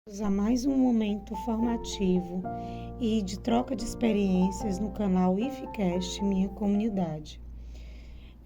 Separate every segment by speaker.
Speaker 1: A mais um momento formativo e de troca de experiências no canal IFCast Minha Comunidade.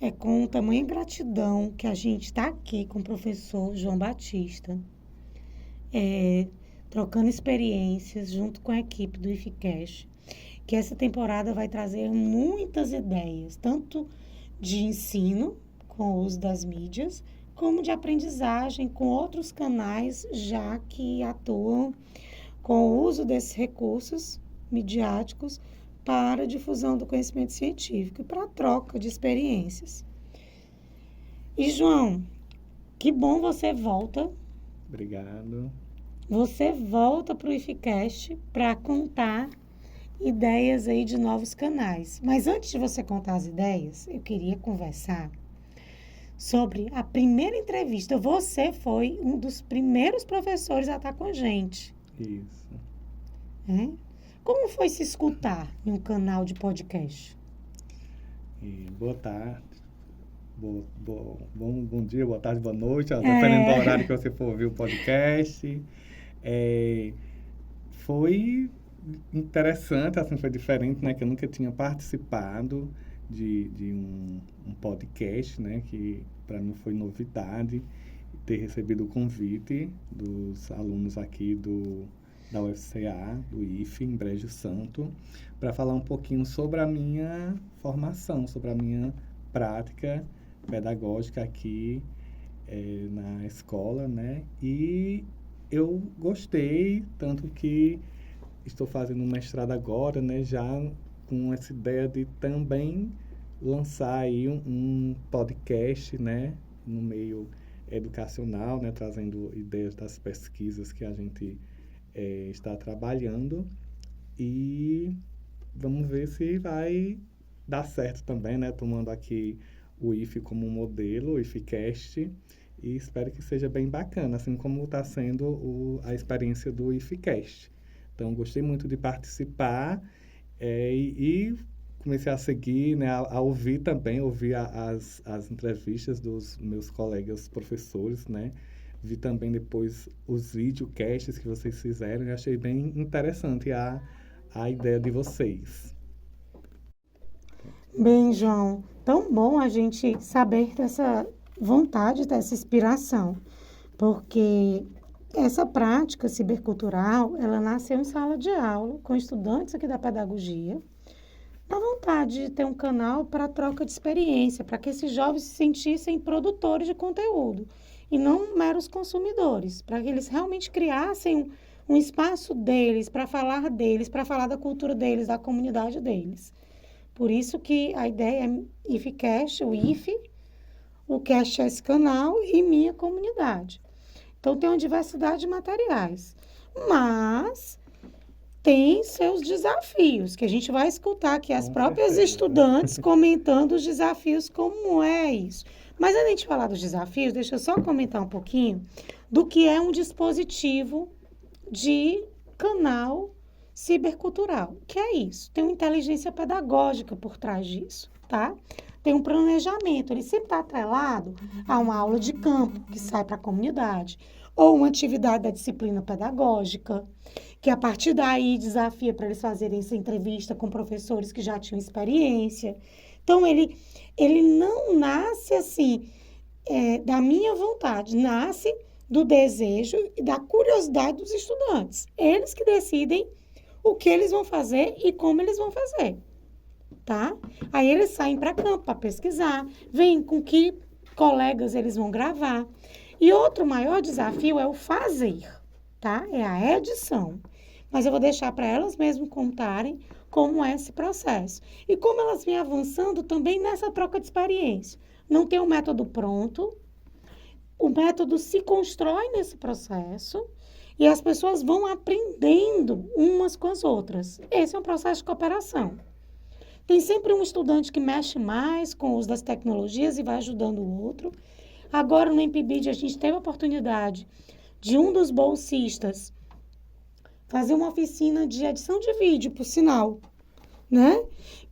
Speaker 1: É com tamanha gratidão que a gente está aqui com o professor João Batista, trocando experiências junto com a equipe do IFCast, que essa temporada vai trazer muitas ideias, tanto de ensino, com o uso das mídias, como de aprendizagem com outros canais já que atuam com o uso desses recursos midiáticos para a difusão do conhecimento científico e para a troca de experiências. E, João, que bom você volta.
Speaker 2: Obrigado.
Speaker 1: Você volta para o IFCast para contar ideias aí de novos canais. Mas antes de você contar as ideias, eu queria conversar sobre a primeira entrevista. Você foi um dos primeiros professores a estar com a gente.
Speaker 2: Isso.
Speaker 1: Como foi se escutar em um canal de podcast?
Speaker 2: Boa tarde. Bom dia, boa tarde, boa noite. Dependendo do horário que você for ouvir o podcast. Foi interessante, assim, foi diferente, né? Que eu nunca tinha participado de um podcast, né? Que para mim foi novidade ter recebido o convite dos alunos aqui da UFCA, do IFE, em Brejo Santo, para falar um pouquinho sobre a minha formação, sobre a minha prática pedagógica aqui na escola, né? E eu gostei, tanto que estou fazendo um mestrado agora, né? Já com essa ideia de também lançar aí um podcast, né? No meio educacional, né? Trazendo ideias das pesquisas que a gente está trabalhando, e vamos ver se vai dar certo também, né? Tomando aqui o IFE como modelo, o IFCast, e espero que seja bem bacana, assim como está sendo a experiência do IFCast. Então, gostei muito de participar e comecei a seguir, né, a ouvir também, as entrevistas dos meus colegas professores, né? Vi também depois os videocasts que vocês fizeram e achei bem interessante a ideia de vocês.
Speaker 1: Bem, João, tão bom a gente saber dessa vontade, dessa inspiração, porque essa prática cibercultural, ela nasceu em sala de aula, com estudantes aqui da pedagogia, na vontade de ter um canal para troca de experiência, para que esses jovens se sentissem produtores de conteúdo e não meros consumidores, para que eles realmente criassem um espaço deles, para falar da cultura deles, da comunidade deles. Por isso que a ideia é IFCast, o IFE, o Cast é esse canal e minha comunidade. Então, tem uma diversidade de materiais, mas tem seus desafios, que a gente vai escutar aqui as próprias estudantes comentando os desafios, como é isso. Mas antes de a gente falar dos desafios, deixa eu só comentar um pouquinho do que é um dispositivo de canal cibercultural. O que é isso? Tem uma inteligência pedagógica por trás disso, tá? Tem um planejamento, ele sempre está atrelado a uma aula de campo que sai para a comunidade, ou uma atividade da disciplina pedagógica, que a partir daí desafia para eles fazerem essa entrevista com professores que já tinham experiência. Então, ele não nasce assim, da minha vontade, nasce do desejo e da curiosidade dos estudantes. Eles que decidem o que eles vão fazer e como eles vão fazer, tá? Aí eles saem para campo para pesquisar, veem com que colegas eles vão gravar. E outro maior desafio é o fazer, tá? É a edição. Mas eu vou deixar para elas mesmas contarem como é esse processo. E como elas vêm avançando também nessa troca de experiência. Não tem um método pronto, o método se constrói nesse processo e as pessoas vão aprendendo umas com as outras. Esse é um processo de cooperação. Tem sempre um estudante que mexe mais com o uso das tecnologias e vai ajudando o outro. Agora, no MPBID, a gente teve a oportunidade de um dos bolsistas fazer uma oficina de edição de vídeo, por sinal, né?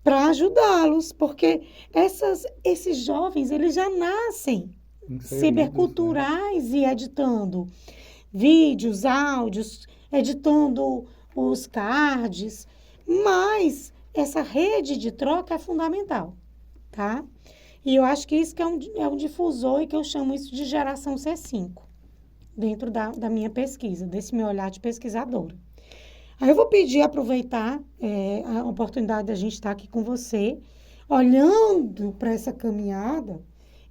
Speaker 1: Para ajudá-los, porque esses jovens, eles já nascem ciberculturais, né? E editando. vídeos, áudios, editando os cards, mas essa rede de troca é fundamental, tá? E eu acho que isso que é um difusor e que eu chamo isso de geração C5, dentro da minha pesquisa, desse meu olhar de pesquisadora. Aí eu vou pedir, aproveitar a oportunidade da gente estar aqui com você, olhando para essa caminhada,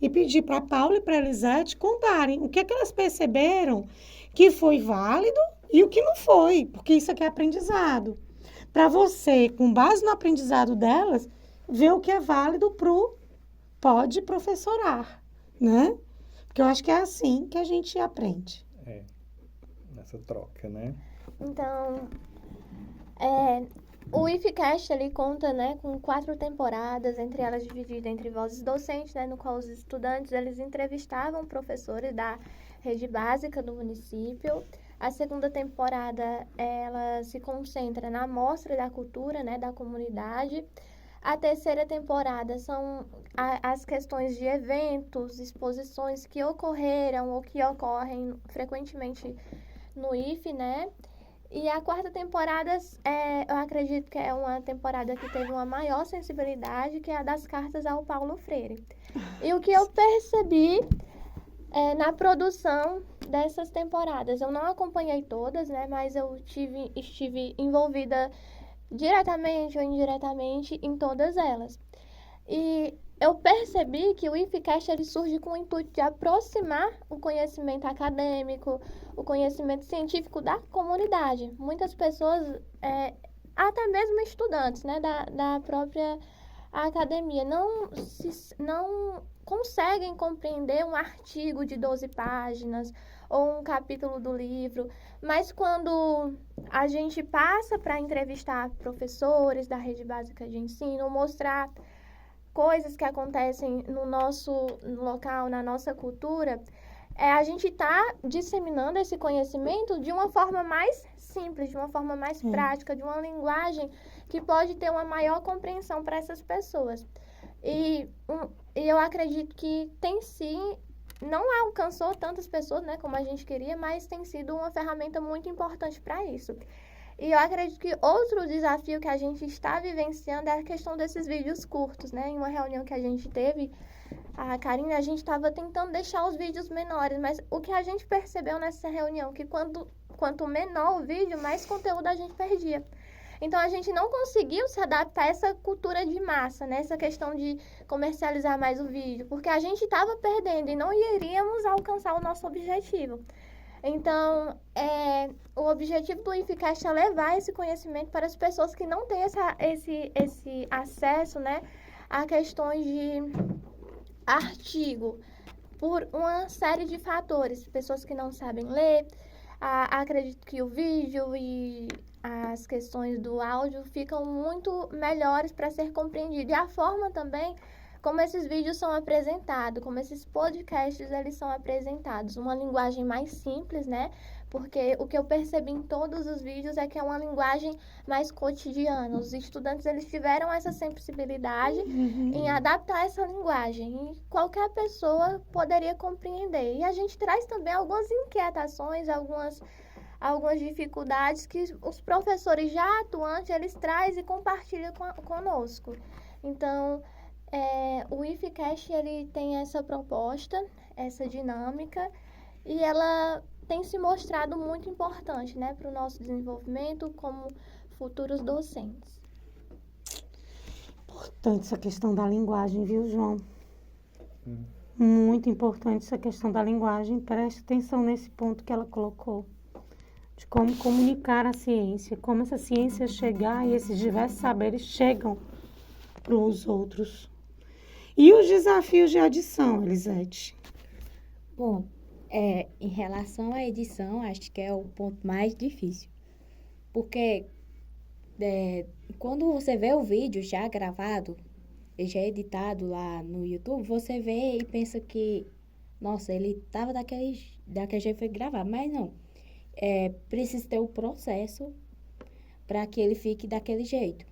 Speaker 1: e pedir para a Paula e para a Elisete contarem o que é que elas perceberam que foi válido e o que não foi, porque isso aqui é aprendizado. Para você, com base no aprendizado delas, ver o que é válido para o pode professorar, né? Porque eu acho que é assim que a gente aprende.
Speaker 2: Nessa troca, né?
Speaker 3: Então, o IFCast, ele conta, né, com 4 temporadas, entre elas divididas entre vozes docentes, né, no qual os estudantes, eles entrevistavam professores da rede básica do município. A segunda temporada, ela se concentra na mostra da cultura, né, da comunidade. A terceira temporada são as questões de eventos, exposições que ocorreram ou que ocorrem frequentemente no IFE, né? E a quarta temporada, eu acredito que é uma temporada que teve uma maior sensibilidade, que é a das cartas ao Paulo Freire. E o que eu percebi na produção dessas temporadas, eu não acompanhei todas, né? Mas eu estive envolvida diretamente ou indiretamente em todas elas. E eu percebi que o IFCast ele surge com o intuito de aproximar o conhecimento acadêmico, o conhecimento científico da comunidade. Muitas pessoas, até mesmo estudantes, né, da própria academia, não conseguem compreender um artigo de 12 páginas ou um capítulo do livro, mas quando a gente passa para entrevistar professores da rede básica de ensino, mostrar coisas que acontecem no nosso local, na nossa cultura, a gente está disseminando esse conhecimento de uma forma mais simples, de uma forma mais prática, de uma linguagem que pode ter uma maior compreensão para essas pessoas. E eu acredito que tem sim, não alcançou tantas pessoas, né, como a gente queria, mas tem sido uma ferramenta muito importante para isso. E eu acredito que outro desafio que a gente está vivenciando é a questão desses vídeos curtos, né? Em uma reunião que a gente teve, a Karina, a gente estava tentando deixar os vídeos menores, mas o que a gente percebeu nessa reunião, que quanto menor o vídeo, mais conteúdo a gente perdia. Então, a gente não conseguiu se adaptar a essa cultura de massa, né? Essa questão de comercializar mais o vídeo, porque a gente estava perdendo e não iríamos alcançar o nosso objetivo. Então, o objetivo do IFCast é levar esse conhecimento para as pessoas que não têm esse acesso, né, a questões de artigo, por uma série de fatores. Pessoas que não sabem ler, acredito que o vídeo e as questões do áudio ficam muito melhores para ser compreendido. E a forma também como esses vídeos são apresentados, como esses podcasts eles são apresentados. Uma linguagem mais simples, né? Porque o que eu percebi em todos os vídeos é que é uma linguagem mais cotidiana. Os estudantes eles tiveram essa sensibilidade em adaptar essa linguagem. E qualquer pessoa poderia compreender. E a gente traz também algumas inquietações, algumas dificuldades que os professores já atuantes eles trazem e compartilham conosco. Então, o IFCast ele tem essa proposta, essa dinâmica, e ela tem se mostrado muito importante, né, para o nosso desenvolvimento como futuros docentes.
Speaker 1: Importante essa questão da linguagem, viu, João? Muito importante essa questão da linguagem. Preste atenção nesse ponto que ela colocou, de como comunicar a ciência, como essa ciência chegar e esses diversos saberes chegam para os outros. E os desafios de adição, Elisete?
Speaker 4: Bom, em relação à edição, acho que é o ponto mais difícil. Porque quando você vê o vídeo já gravado, já editado lá no YouTube, você vê e pensa que, nossa, ele estava daquele jeito foi gravado. Mas não, precisa ter o processo para que ele fique daquele jeito.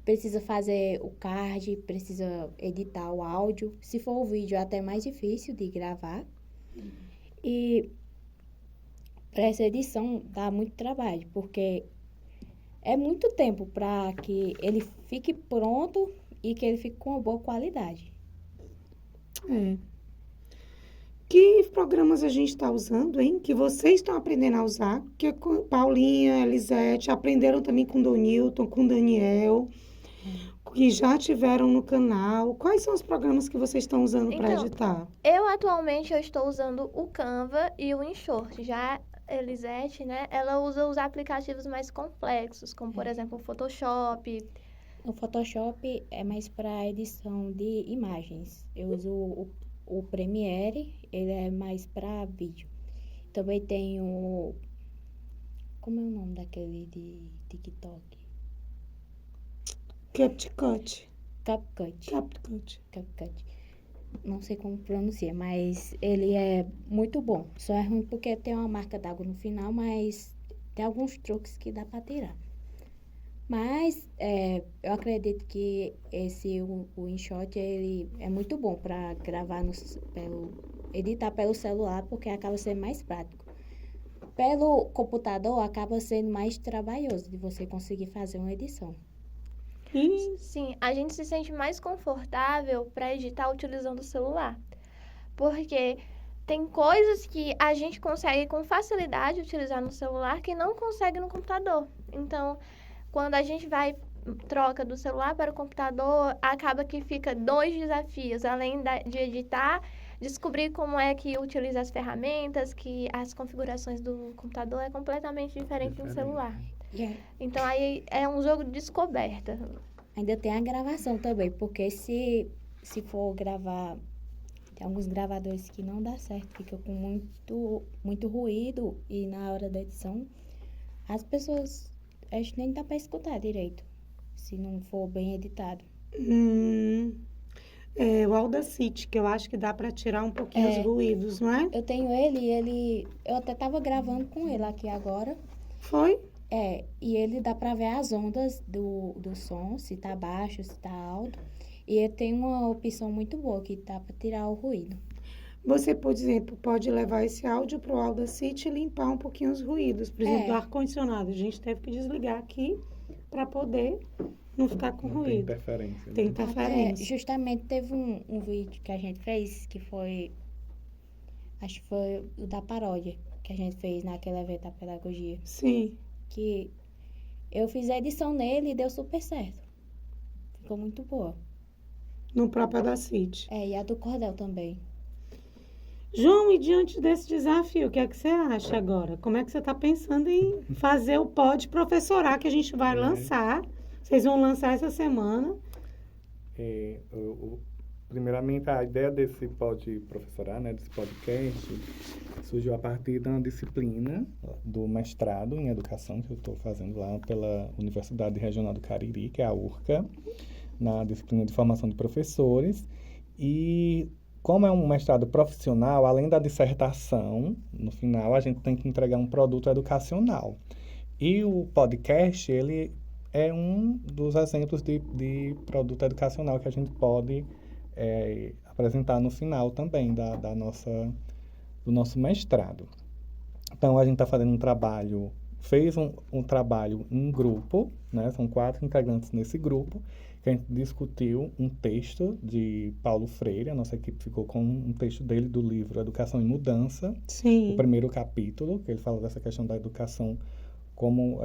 Speaker 4: Precisa fazer o card, precisa editar o áudio. Se for o vídeo, é até mais difícil de gravar. E para essa edição dá muito trabalho, porque é muito tempo para que ele fique pronto e que ele fique com uma boa qualidade.
Speaker 1: É. Que programas a gente está usando, hein? Que vocês estão aprendendo a usar, que Paulinha, Elisete aprenderam também com Donilton, com Daniel, que já tiveram no canal. Quais são os programas que vocês estão usando para
Speaker 3: Então,
Speaker 1: editar?
Speaker 3: Eu atualmente eu estou usando o Canva e o InShort. Já a Elisete, né, ela usa os aplicativos mais complexos, como por exemplo o Photoshop.
Speaker 4: O Photoshop é mais para edição de imagens. Eu uso o Premiere, ele é mais para vídeo. Também tem o... Como é o nome daquele de TikTok?
Speaker 1: CapCut.
Speaker 4: CapCut. Não sei como pronuncia, mas ele é muito bom. Só é ruim porque tem uma marca d'água no final, mas tem alguns truques que dá para tirar. Mas eu acredito que o InShot, ele é muito bom para gravar editar pelo celular, porque acaba sendo mais prático. Pelo computador, acaba sendo mais trabalhoso de você conseguir fazer uma edição.
Speaker 3: Sim, a gente se sente mais confortável para editar utilizando o celular. Porque tem coisas que a gente consegue com facilidade utilizar no celular que não consegue no computador. Então, quando a gente troca do celular para o computador, acaba que fica 2 desafios, além de editar, descobrir como é que utiliza as ferramentas, que as configurações do computador é completamente diferente do celular. Então aí é um jogo de descoberta.
Speaker 4: Ainda tem a gravação também, porque se for gravar, tem alguns gravadores que não dá certo, fica com muito ruído e na hora da edição as pessoas, acho que nem dá para escutar direito, se não for bem editado.
Speaker 1: O Audacity, que eu acho que dá para tirar um pouquinho os ruídos, não é?
Speaker 4: Eu tenho eu até tava gravando com ele aqui agora.
Speaker 1: Foi?
Speaker 4: E ele dá para ver as ondas do som, se tá baixo, se tá alto. E ele tem uma opção muito boa que dá para tirar o ruído.
Speaker 1: Você, por exemplo, pode levar esse áudio para o Audacity e limpar um pouquinho os ruídos. Por exemplo, do ar-condicionado. A gente teve que desligar aqui para poder não ficar com ruído.
Speaker 2: Tem interferência.
Speaker 1: Tem interferência.
Speaker 4: Justamente teve um vídeo que a gente fez, que foi... Acho que foi o da paródia, que a gente fez naquele evento da pedagogia.
Speaker 1: Sim.
Speaker 4: Que eu fiz a edição nele e deu super certo. Ficou muito boa.
Speaker 1: No próprio Audacity.
Speaker 4: E a do Cordel também.
Speaker 1: João, e diante desse desafio, o que é que você acha agora? Como é que você está pensando em fazer o Pode Professorar que a gente vai lançar? Vocês vão lançar essa semana.
Speaker 2: Primeiramente, a ideia desse Pode Professorar, né, desse podcast, surgiu a partir de uma disciplina do mestrado em educação que eu estou fazendo lá pela Universidade Regional do Cariri, que é a URCA, na disciplina de formação de professores. E como é um mestrado profissional, além da dissertação, no final a gente tem que entregar um produto educacional. E o podcast, ele é um dos exemplos de produto educacional que a gente pode apresentar no final também do nosso mestrado. Então, a gente está fazendo fez um trabalho em grupo, né? São 4 integrantes nesse grupo, que a gente discutiu um texto de Paulo Freire. A nossa equipe ficou com um texto dele do livro Educação em Mudança.
Speaker 1: Sim.
Speaker 2: O primeiro capítulo, que ele fala dessa questão da educação, como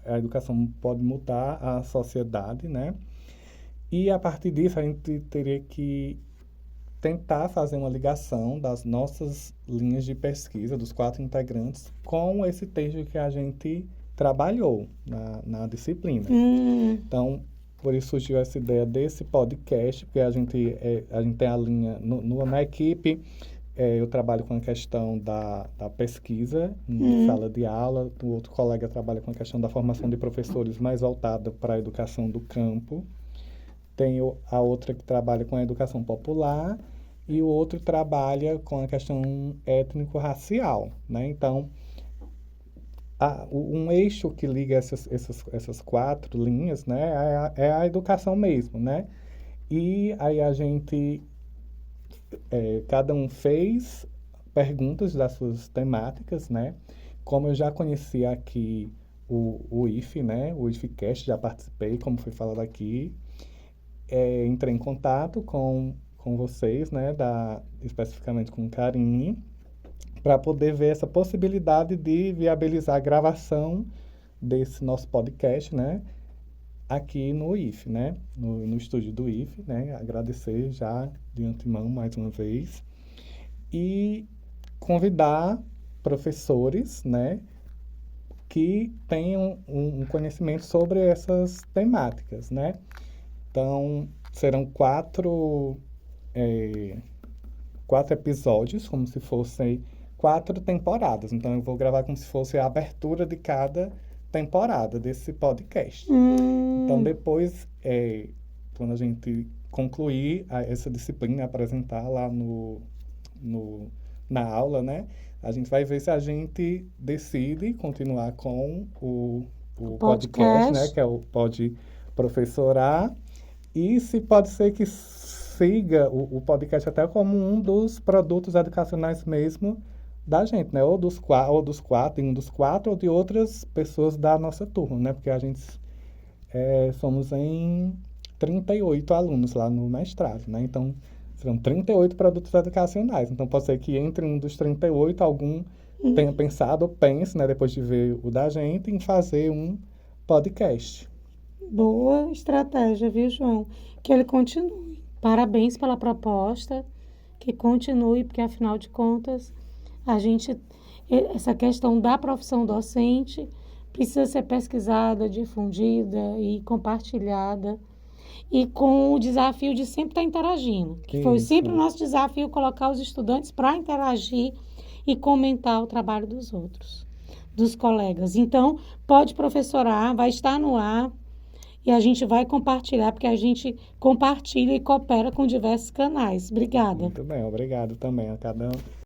Speaker 2: a educação pode mudar a sociedade, né? E a partir disso a gente teria que tentar fazer uma ligação das nossas linhas de pesquisa, dos 4 integrantes, com esse texto que a gente trabalhou na disciplina. Então, por isso surgiu essa ideia desse podcast, porque a gente tem a linha na equipe. Eu trabalho com a questão da pesquisa em sala de aula, o outro colega trabalha com a questão da formação de professores mais voltada para a educação do campo. Tenho a outra que trabalha com a educação popular e o outro trabalha com a questão étnico-racial, né? Então, um eixo que liga essas 4 linhas, né, é a educação mesmo, né? E aí a gente, cada um fez perguntas das suas temáticas, né? como eu já conhecia aqui o IFE, né? O IFEcast, já participei, como foi falado aqui, entrei em contato com vocês, né? Especificamente com Karine, para poder ver essa possibilidade de viabilizar a gravação desse nosso podcast, né? Aqui no IFE, né? No estúdio do IFE, né? Agradecer já de antemão mais uma vez. E convidar professores, né? Que tenham um conhecimento sobre essas temáticas, né? Então, serão 4 episódios, como se fossem 4 temporadas. Então, eu vou gravar como se fosse a abertura de cada temporada desse podcast. Então, depois, quando a gente concluir essa disciplina, apresentar lá na aula, né? A gente vai ver se a gente decide continuar com o podcast, né? Que é o Pode Professorar. E se pode ser que siga o podcast até como um dos produtos educacionais mesmo da gente, né? Ou dos quatro, um dos 4, ou de outras pessoas da nossa turma, né? Porque a gente somos em 38 alunos lá no mestrado, né? Então, serão 38 produtos educacionais. Então, pode ser que entre um dos 38, algum tenha pensado ou pense, né? Depois de ver o da gente, em fazer um podcast.
Speaker 1: Boa estratégia, viu, João? Que ele continue. Parabéns pela proposta, que continue, porque afinal de contas, essa questão da profissão docente precisa ser pesquisada, difundida e compartilhada. E com o desafio de sempre estar interagindo. Que foi sempre o nosso desafio, colocar os estudantes para interagir e comentar o trabalho dos outros, dos colegas. Então, Pode Professorar, vai estar no ar e a gente vai compartilhar, porque a gente compartilha e coopera com diversos canais. Obrigada.
Speaker 2: Muito bem, obrigado também a cada um.